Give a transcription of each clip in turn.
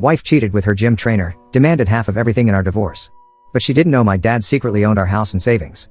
Wife cheated with her gym trainer, demanded half of everything in our divorce. But she didn't know my dad secretly owned our house and savings.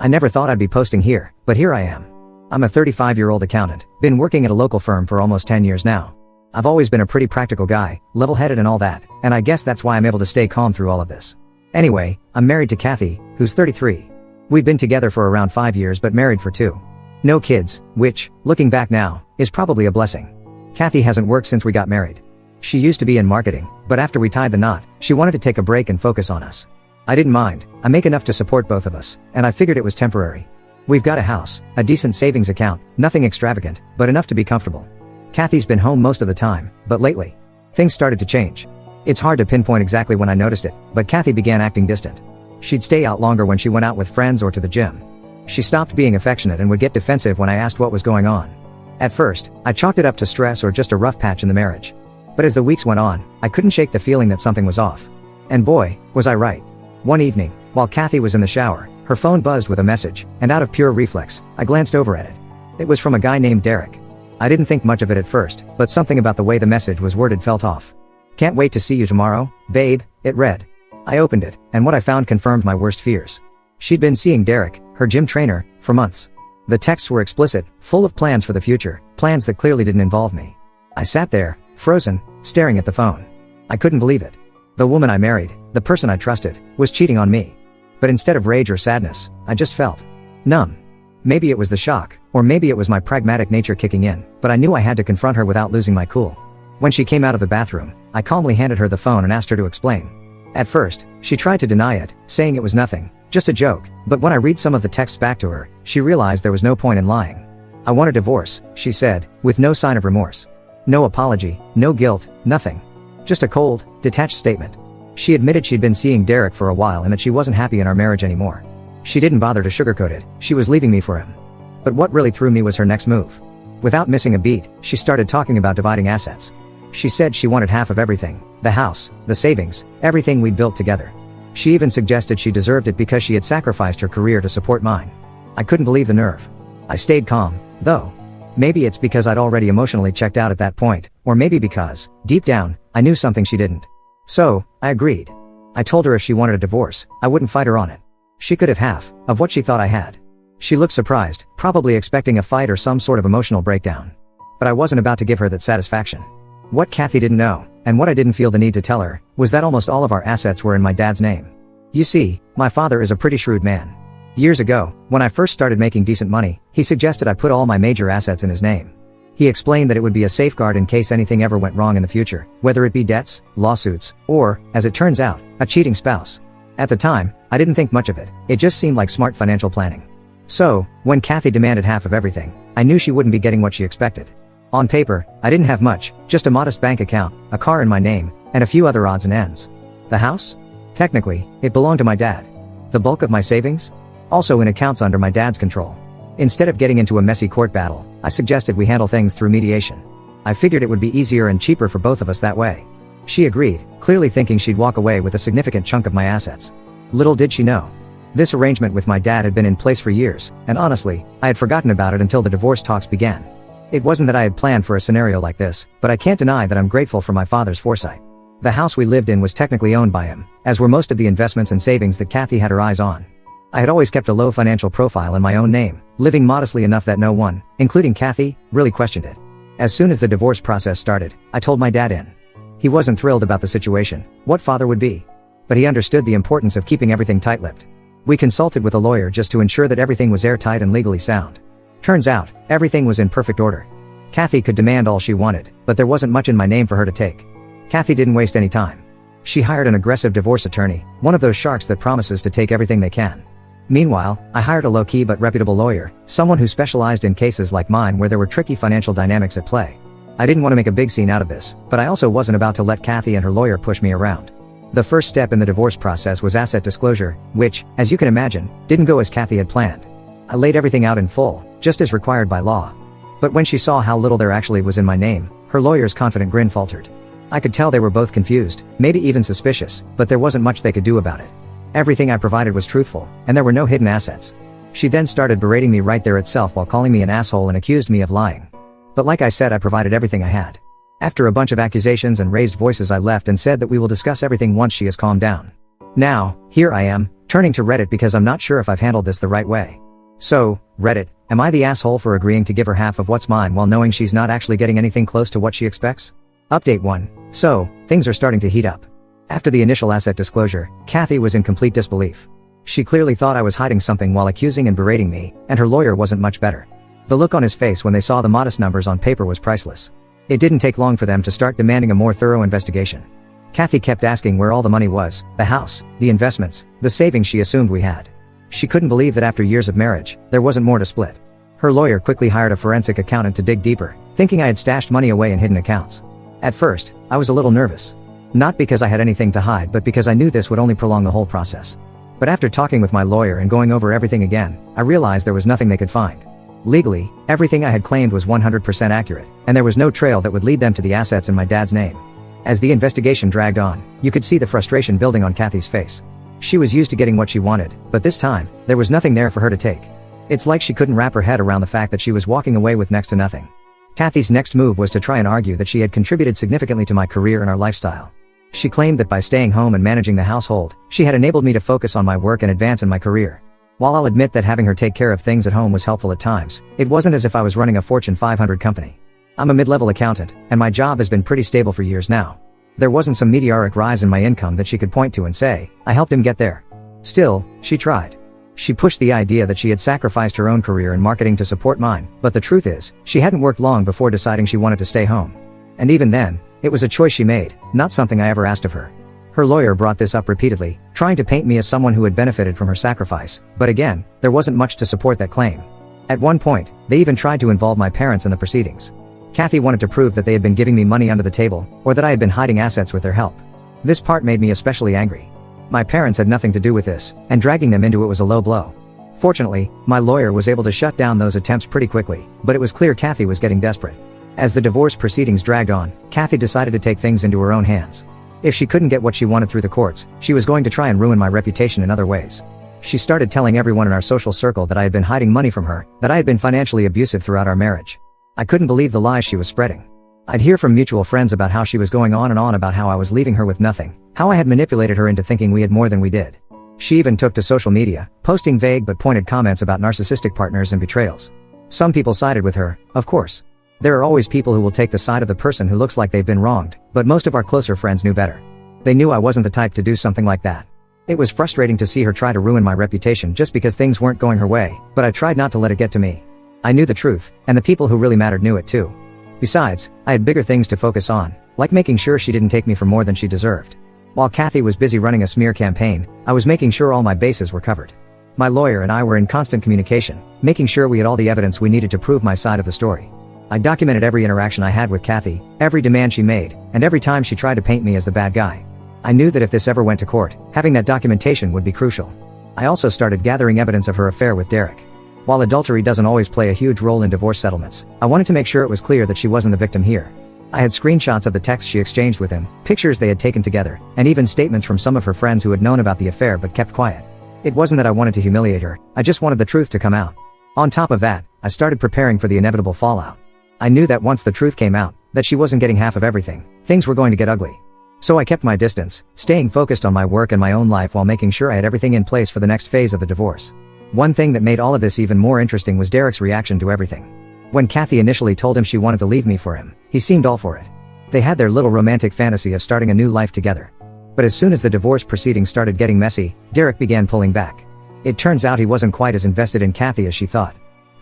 I never thought I'd be posting here, but here I am. I'm a 35-year-old accountant, been working at a local firm for almost 10 years now. I've always been a pretty practical guy, level-headed and all that, and I guess that's why I'm able to stay calm through all of this. Anyway, I'm married to Kathy, who's 33. We've been together for around 5 years but married for 2. No kids, which, looking back now, is probably a blessing. Kathy hasn't worked since we got married. She used to be in marketing, but after we tied the knot, she wanted to take a break and focus on us. I didn't mind. I make enough to support both of us, and I figured it was temporary. We've got a house, a decent savings account, nothing extravagant, but enough to be comfortable. Kathy's been home most of the time, but lately, things started to change. It's hard to pinpoint exactly when I noticed it, but Kathy began acting distant. She'd stay out longer when she went out with friends or to the gym. She stopped being affectionate and would get defensive when I asked what was going on. At first, I chalked it up to stress or just a rough patch in the marriage. But as the weeks went on, I couldn't shake the feeling that something was off. And boy, was I right. One evening, while Kathy was in the shower, her phone buzzed with a message, and out of pure reflex, I glanced over at it. It was from a guy named Derek. I didn't think much of it at first, but something about the way the message was worded felt off. "Can't wait to see you tomorrow, babe," it read. I opened it, and what I found confirmed my worst fears. She'd been seeing Derek, her gym trainer, for months. The texts were explicit, full of plans for the future, plans that clearly didn't involve me. I sat there, frozen, staring at the phone. I couldn't believe it. The woman I married, the person I trusted, was cheating on me. But instead of rage or sadness, I just felt numb. Maybe it was the shock, or maybe it was my pragmatic nature kicking in, but I knew I had to confront her without losing my cool. When she came out of the bathroom, I calmly handed her the phone and asked her to explain. At first, she tried to deny it, saying it was nothing, just a joke, but when I read some of the texts back to her, she realized there was no point in lying. "I want a divorce," she said, with no sign of remorse. No apology, no guilt, nothing. Just a cold, detached statement. She admitted she'd been seeing Derek for a while and that she wasn't happy in our marriage anymore. She didn't bother to sugarcoat it, she was leaving me for him. But what really threw me was her next move. Without missing a beat, she started talking about dividing assets. She said she wanted half of everything, the house, the savings, everything we'd built together. She even suggested she deserved it because she had sacrificed her career to support mine. I couldn't believe the nerve. I stayed calm, though. Maybe it's because I'd already emotionally checked out at that point, or maybe because, deep down, I knew something she didn't. So, I agreed. I told her if she wanted a divorce, I wouldn't fight her on it. She could have half of what she thought I had. She looked surprised, probably expecting a fight or some sort of emotional breakdown. But I wasn't about to give her that satisfaction. What Kathy didn't know, and what I didn't feel the need to tell her, was that almost all of our assets were in my dad's name. You see, my father is a pretty shrewd man. Years ago, when I first started making decent money, he suggested I put all my major assets in his name. He explained that it would be a safeguard in case anything ever went wrong in the future, whether it be debts, lawsuits, or, as it turns out, a cheating spouse. At the time, I didn't think much of it, it just seemed like smart financial planning. So, when Kathy demanded half of everything, I knew she wouldn't be getting what she expected. On paper, I didn't have much, just a modest bank account, a car in my name, and a few other odds and ends. The house? Technically, it belonged to my dad. The bulk of my savings? Also in accounts under my dad's control. Instead of getting into a messy court battle, I suggested we handle things through mediation. I figured it would be easier and cheaper for both of us that way. She agreed, clearly thinking she'd walk away with a significant chunk of my assets. Little did she know. This arrangement with my dad had been in place for years, and honestly, I had forgotten about it until the divorce talks began. It wasn't that I had planned for a scenario like this, but I can't deny that I'm grateful for my father's foresight. The house we lived in was technically owned by him, as were most of the investments and savings that Kathy had her eyes on. I had always kept a low financial profile in my own name, living modestly enough that no one, including Kathy, really questioned it. As soon as the divorce process started, I told my dad in. He wasn't thrilled about the situation, what father would be. But he understood the importance of keeping everything tight-lipped. We consulted with a lawyer just to ensure that everything was airtight and legally sound. Turns out, everything was in perfect order. Kathy could demand all she wanted, but there wasn't much in my name for her to take. Kathy didn't waste any time. She hired an aggressive divorce attorney, one of those sharks that promises to take everything they can. Meanwhile, I hired a low-key but reputable lawyer, someone who specialized in cases like mine where there were tricky financial dynamics at play. I didn't want to make a big scene out of this, but I also wasn't about to let Kathy and her lawyer push me around. The first step in the divorce process was asset disclosure, which, as you can imagine, didn't go as Kathy had planned. I laid everything out in full, just as required by law. But when she saw how little there actually was in my name, her lawyer's confident grin faltered. I could tell they were both confused, maybe even suspicious, but there wasn't much they could do about it. Everything I provided was truthful, and there were no hidden assets. She then started berating me right there itself while calling me an asshole and accused me of lying. But like I said, I provided everything I had. After a bunch of accusations and raised voices, I left and said that we will discuss everything once she has calmed down. Now, here I am, turning to Reddit because I'm not sure if I've handled this the right way. So, Reddit, am I the asshole for agreeing to give her half of what's mine while knowing she's not actually getting anything close to what she expects? Update 1. So, things are starting to heat up. After the initial asset disclosure, Kathy was in complete disbelief. She clearly thought I was hiding something while accusing and berating me, and her lawyer wasn't much better. The look on his face when they saw the modest numbers on paper was priceless. It didn't take long for them to start demanding a more thorough investigation. Kathy kept asking where all the money was, the house, the investments, the savings she assumed we had. She couldn't believe that after years of marriage, there wasn't more to split. Her lawyer quickly hired a forensic accountant to dig deeper, thinking I had stashed money away in hidden accounts. At first, I was a little nervous. Not because I had anything to hide, but because I knew this would only prolong the whole process. But after talking with my lawyer and going over everything again, I realized there was nothing they could find. Legally, everything I had claimed was 100% accurate, and there was no trail that would lead them to the assets in my dad's name. As the investigation dragged on, you could see the frustration building on Kathy's face. She was used to getting what she wanted, but this time, there was nothing there for her to take. It's like she couldn't wrap her head around the fact that she was walking away with next to nothing. Kathy's next move was to try and argue that she had contributed significantly to my career and our lifestyle. She claimed that by staying home and managing the household, she had enabled me to focus on my work and advance in my career. While I'll admit that having her take care of things at home was helpful at times, it wasn't as if I was running a Fortune 500 company. I'm a mid-level accountant, and my job has been pretty stable for years now. There wasn't some meteoric rise in my income that she could point to and say, I helped him get there. Still, she tried. She pushed the idea that she had sacrificed her own career in marketing to support mine, but the truth is, she hadn't worked long before deciding she wanted to stay home. And even then, it was a choice she made, not something I ever asked of her. Her lawyer brought this up repeatedly, trying to paint me as someone who had benefited from her sacrifice, but again, there wasn't much to support that claim. At one point, they even tried to involve my parents in the proceedings. Kathy wanted to prove that they had been giving me money under the table, or that I had been hiding assets with their help. This part made me especially angry. My parents had nothing to do with this, and dragging them into it was a low blow. Fortunately, my lawyer was able to shut down those attempts pretty quickly, but it was clear Kathy was getting desperate. As the divorce proceedings dragged on, Kathy decided to take things into her own hands. If she couldn't get what she wanted through the courts, she was going to try and ruin my reputation in other ways. She started telling everyone in our social circle that I had been hiding money from her, that I had been financially abusive throughout our marriage. I couldn't believe the lies she was spreading. I'd hear from mutual friends about how she was going on and on about how I was leaving her with nothing, how I had manipulated her into thinking we had more than we did. She even took to social media, posting vague but pointed comments about narcissistic partners and betrayals. Some people sided with her, of course. There are always people who will take the side of the person who looks like they've been wronged, but most of our closer friends knew better. They knew I wasn't the type to do something like that. It was frustrating to see her try to ruin my reputation just because things weren't going her way, but I tried not to let it get to me. I knew the truth, and the people who really mattered knew it too. Besides, I had bigger things to focus on, like making sure she didn't take me for more than she deserved. While Kathy was busy running a smear campaign, I was making sure all my bases were covered. My lawyer and I were in constant communication, making sure we had all the evidence we needed to prove my side of the story. I documented every interaction I had with Kathy, every demand she made, and every time she tried to paint me as the bad guy. I knew that if this ever went to court, having that documentation would be crucial. I also started gathering evidence of her affair with Derek. While adultery doesn't always play a huge role in divorce settlements, I wanted to make sure it was clear that she wasn't the victim here. I had screenshots of the texts she exchanged with him, pictures they had taken together, and even statements from some of her friends who had known about the affair but kept quiet. It wasn't that I wanted to humiliate her, I just wanted the truth to come out. On top of that, I started preparing for the inevitable fallout. I knew that once the truth came out, that she wasn't getting half of everything, things were going to get ugly. So I kept my distance, staying focused on my work and my own life while making sure I had everything in place for the next phase of the divorce. One thing that made all of this even more interesting was Derek's reaction to everything. When Kathy initially told him she wanted to leave me for him, he seemed all for it. They had their little romantic fantasy of starting a new life together. But as soon as the divorce proceedings started getting messy, Derek began pulling back. It turns out he wasn't quite as invested in Kathy as she thought.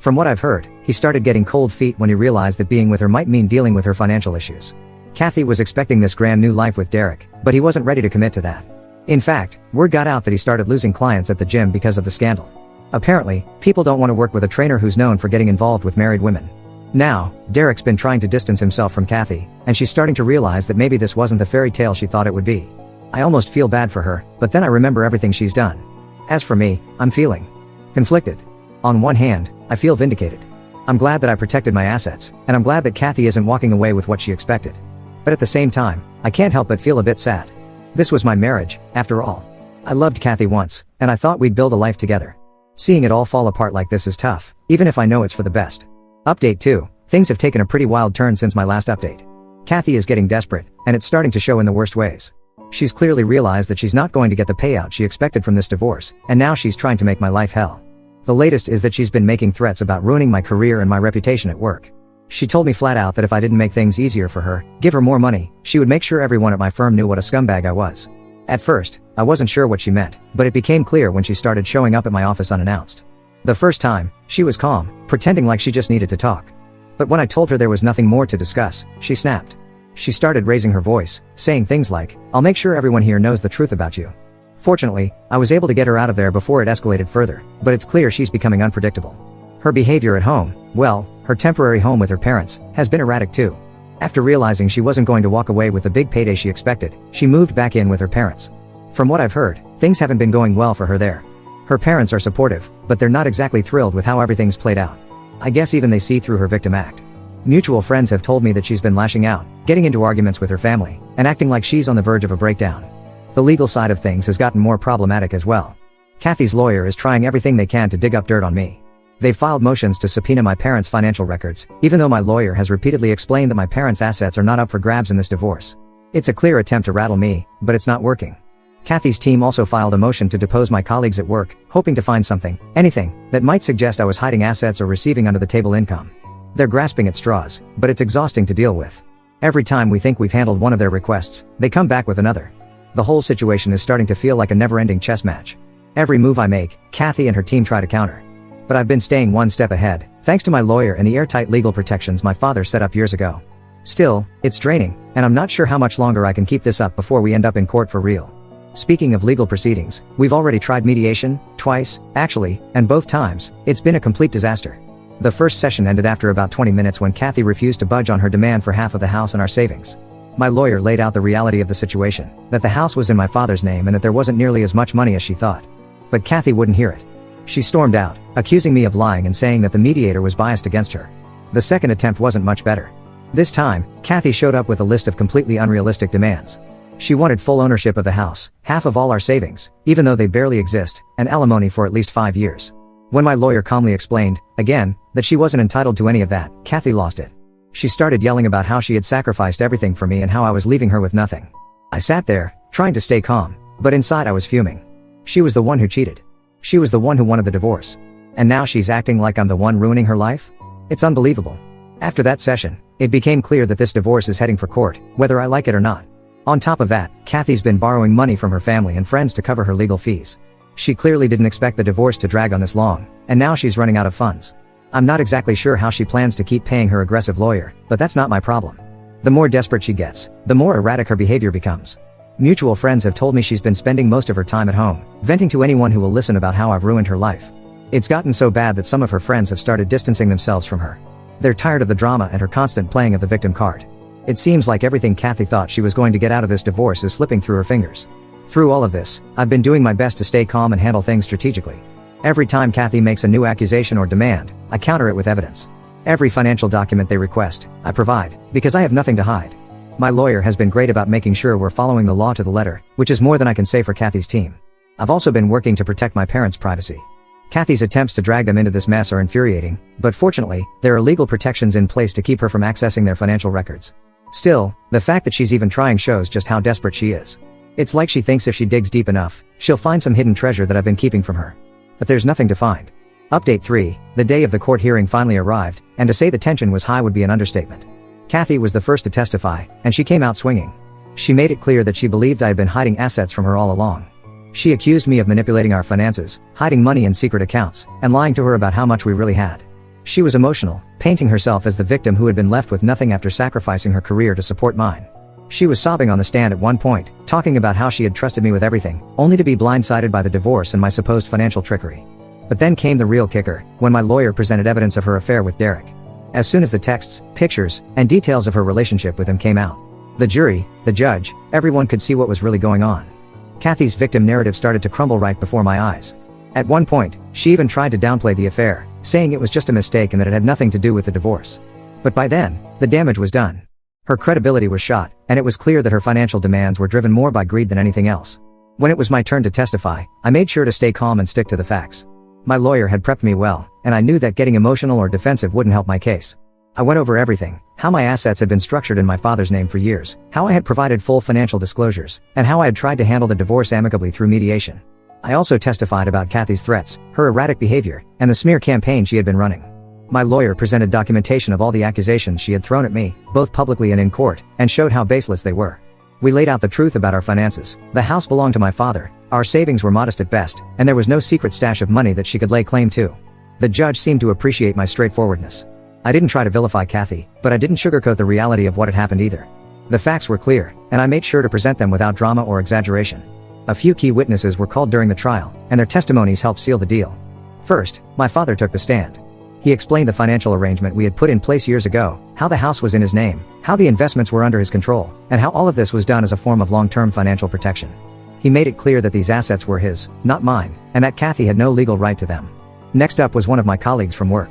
From what I've heard, he started getting cold feet when he realized that being with her might mean dealing with her financial issues. Kathy was expecting this grand new life with Derek, but he wasn't ready to commit to that. In fact, word got out that he started losing clients at the gym because of the scandal. Apparently, people don't want to work with a trainer who's known for getting involved with married women. Now, Derek's been trying to distance himself from Kathy, and she's starting to realize that maybe this wasn't the fairy tale she thought it would be. I almost feel bad for her, but then I remember everything she's done. As for me, I'm feeling conflicted. On one hand, I feel vindicated. I'm glad that I protected my assets, and I'm glad that Kathy isn't walking away with what she expected. But at the same time, I can't help but feel a bit sad. This was my marriage, after all. I loved Kathy once, and I thought we'd build a life together. Seeing it all fall apart like this is tough, even if I know it's for the best. Update 2. Things have taken a pretty wild turn since my last update. Kathy is getting desperate, and it's starting to show in the worst ways. She's clearly realized that she's not going to get the payout she expected from this divorce, and now she's trying to make my life hell. The latest is that she's been making threats about ruining my career and my reputation at work. She told me flat out that if I didn't make things easier for her, give her more money, she would make sure everyone at my firm knew what a scumbag I was. At first, I wasn't sure what she meant, but it became clear when she started showing up at my office unannounced. The first time, she was calm, pretending like she just needed to talk. But when I told her there was nothing more to discuss, she snapped. She started raising her voice, saying things like, "I'll make sure everyone here knows the truth about you." Fortunately, I was able to get her out of there before it escalated further, but it's clear she's becoming unpredictable. Her behavior at home, well, her temporary home with her parents, has been erratic too. After realizing she wasn't going to walk away with the big payday she expected, she moved back in with her parents. From what I've heard, things haven't been going well for her there. Her parents are supportive, but they're not exactly thrilled with how everything's played out. I guess even they see through her victim act. Mutual friends have told me that she's been lashing out, getting into arguments with her family, and acting like she's on the verge of a breakdown. The legal side of things has gotten more problematic as well. Kathy's lawyer is trying everything they can to dig up dirt on me. They've filed motions to subpoena my parents' financial records, even though my lawyer has repeatedly explained that my parents' assets are not up for grabs in this divorce. It's a clear attempt to rattle me, but it's not working. Kathy's team also filed a motion to depose my colleagues at work, hoping to find something, anything, that might suggest I was hiding assets or receiving under-the-table income. They're grasping at straws, but it's exhausting to deal with. Every time we think we've handled one of their requests, they come back with another. The whole situation is starting to feel like a never-ending chess match. Every move I make, Kathy and her team try to counter. But I've been staying one step ahead, thanks to my lawyer and the airtight legal protections my father set up years ago. Still, it's draining, and I'm not sure how much longer I can keep this up before we end up in court for real. Speaking of legal proceedings, we've already tried mediation, twice, actually, and both times, it's been a complete disaster. The first session ended after about 20 minutes when Kathy refused to budge on her demand for half of the house and our savings. My lawyer laid out the reality of the situation, that the house was in my father's name and that there wasn't nearly as much money as she thought. But Kathy wouldn't hear it. She stormed out, accusing me of lying and saying that the mediator was biased against her. The second attempt wasn't much better. This time, Kathy showed up with a list of completely unrealistic demands. She wanted full ownership of the house, half of all our savings, even though they barely exist, and alimony for at least 5 years. When my lawyer calmly explained, again, that she wasn't entitled to any of that, Kathy lost it. She started yelling about how she had sacrificed everything for me and how I was leaving her with nothing. I sat there, trying to stay calm, but inside I was fuming. She was the one who cheated. She was the one who wanted the divorce. And now she's acting like I'm the one ruining her life? It's unbelievable. After that session, it became clear that this divorce is heading for court, whether I like it or not. On top of that, Kathy's been borrowing money from her family and friends to cover her legal fees. She clearly didn't expect the divorce to drag on this long, and now she's running out of funds. I'm not exactly sure how she plans to keep paying her aggressive lawyer, but that's not my problem. The more desperate she gets, the more erratic her behavior becomes. Mutual friends have told me she's been spending most of her time at home, venting to anyone who will listen about how I've ruined her life. It's gotten so bad that some of her friends have started distancing themselves from her. They're tired of the drama and her constant playing of the victim card. It seems like everything Kathy thought she was going to get out of this divorce is slipping through her fingers. Through all of this, I've been doing my best to stay calm and handle things strategically. Every time Kathy makes a new accusation or demand, I counter it with evidence. Every financial document they request, I provide, because I have nothing to hide. My lawyer has been great about making sure we're following the law to the letter, which is more than I can say for Kathy's team. I've also been working to protect my parents' privacy. Kathy's attempts to drag them into this mess are infuriating, but fortunately, there are legal protections in place to keep her from accessing their financial records. Still, the fact that she's even trying shows just how desperate she is. It's like she thinks if she digs deep enough, she'll find some hidden treasure that I've been keeping from her. But there's nothing to find. Update 3, the day of the court hearing finally arrived, and to say the tension was high would be an understatement. Kathy was the first to testify, and she came out swinging. She made it clear that she believed I had been hiding assets from her all along. She accused me of manipulating our finances, hiding money in secret accounts, and lying to her about how much we really had. She was emotional, painting herself as the victim who had been left with nothing after sacrificing her career to support mine. She was sobbing on the stand at one point, talking about how she had trusted me with everything, only to be blindsided by the divorce and my supposed financial trickery. But then came the real kicker, when my lawyer presented evidence of her affair with Derek. As soon as the texts, pictures, and details of her relationship with him came out, the jury, the judge, everyone could see what was really going on. Kathy's victim narrative started to crumble right before my eyes. At one point, she even tried to downplay the affair, saying it was just a mistake and that it had nothing to do with the divorce. But by then, the damage was done. Her credibility was shot, and it was clear that her financial demands were driven more by greed than anything else. When it was my turn to testify, I made sure to stay calm and stick to the facts. My lawyer had prepped me well, and I knew that getting emotional or defensive wouldn't help my case. I went over everything, how my assets had been structured in my father's name for years, how I had provided full financial disclosures, and how I had tried to handle the divorce amicably through mediation. I also testified about Kathy's threats, her erratic behavior, and the smear campaign she had been running. My lawyer presented documentation of all the accusations she had thrown at me, both publicly and in court, and showed how baseless they were. We laid out the truth about our finances. The house belonged to my father, our savings were modest at best, and there was no secret stash of money that she could lay claim to. The judge seemed to appreciate my straightforwardness. I didn't try to vilify Kathy, but I didn't sugarcoat the reality of what had happened either. The facts were clear, and I made sure to present them without drama or exaggeration. A few key witnesses were called during the trial, and their testimonies helped seal the deal. First, my father took the stand. He explained the financial arrangement we had put in place years ago, how the house was in his name, how the investments were under his control, and how all of this was done as a form of long-term financial protection. He made it clear that these assets were his, not mine, and that Kathy had no legal right to them. Next up was one of my colleagues from work.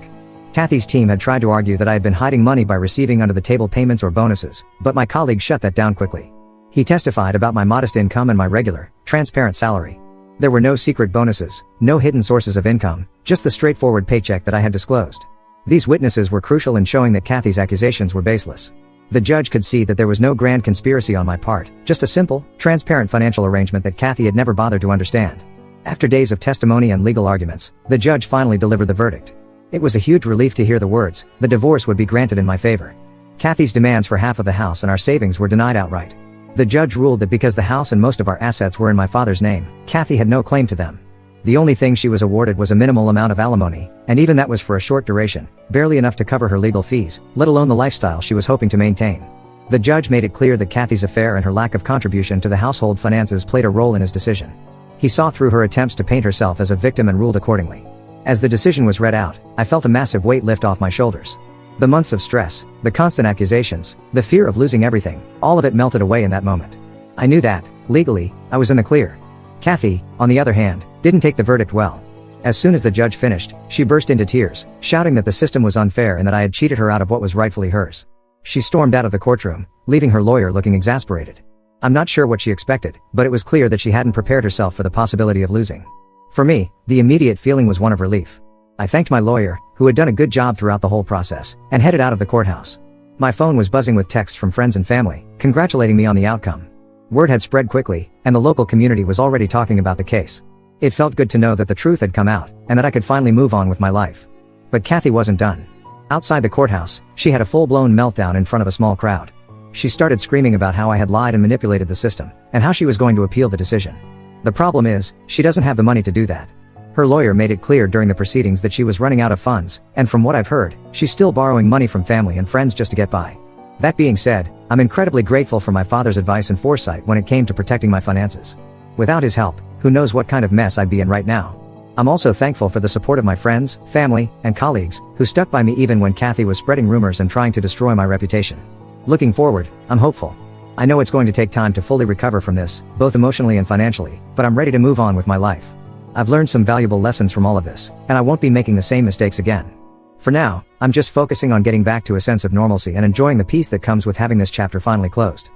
Kathy's team had tried to argue that I had been hiding money by receiving under-the-table payments or bonuses, but my colleague shut that down quickly. He testified about my modest income and my regular, transparent salary. There were no secret bonuses, no hidden sources of income, just the straightforward paycheck that I had disclosed. These witnesses were crucial in showing that Kathy's accusations were baseless. The judge could see that there was no grand conspiracy on my part, just a simple, transparent financial arrangement that Kathy had never bothered to understand. After days of testimony and legal arguments, the judge finally delivered the verdict. It was a huge relief to hear the words, "The divorce would be granted in my favor." Kathy's demands for half of the house and our savings were denied outright. The judge ruled that because the house and most of our assets were in my father's name, Kathy had no claim to them. The only thing she was awarded was a minimal amount of alimony, and even that was for a short duration, barely enough to cover her legal fees, let alone the lifestyle she was hoping to maintain. The judge made it clear that Kathy's affair and her lack of contribution to the household finances played a role in his decision. He saw through her attempts to paint herself as a victim and ruled accordingly. As the decision was read out, I felt a massive weight lift off my shoulders. The months of stress, the constant accusations, the fear of losing everything, all of it melted away in that moment. I knew that, legally, I was in the clear. Kathy, on the other hand, didn't take the verdict well. As soon as the judge finished, she burst into tears, shouting that the system was unfair and that I had cheated her out of what was rightfully hers. She stormed out of the courtroom, leaving her lawyer looking exasperated. I'm not sure what she expected, but it was clear that she hadn't prepared herself for the possibility of losing. For me, the immediate feeling was one of relief. I thanked my lawyer, who had done a good job throughout the whole process, and headed out of the courthouse. My phone was buzzing with texts from friends and family, congratulating me on the outcome. Word had spread quickly, and the local community was already talking about the case. It felt good to know that the truth had come out, and that I could finally move on with my life. But Kathy wasn't done. Outside the courthouse, she had a full-blown meltdown in front of a small crowd. She started screaming about how I had lied and manipulated the system, and how she was going to appeal the decision. The problem is, she doesn't have the money to do that. Her lawyer made it clear during the proceedings that she was running out of funds, and from what I've heard, she's still borrowing money from family and friends just to get by. That being said, I'm incredibly grateful for my father's advice and foresight when it came to protecting my finances. Without his help, who knows what kind of mess I'd be in right now. I'm also thankful for the support of my friends, family, and colleagues, who stuck by me even when Kathy was spreading rumors and trying to destroy my reputation. Looking forward, I'm hopeful. I know it's going to take time to fully recover from this, both emotionally and financially, but I'm ready to move on with my life. I've learned some valuable lessons from all of this, and I won't be making the same mistakes again. For now, I'm just focusing on getting back to a sense of normalcy and enjoying the peace that comes with having this chapter finally closed.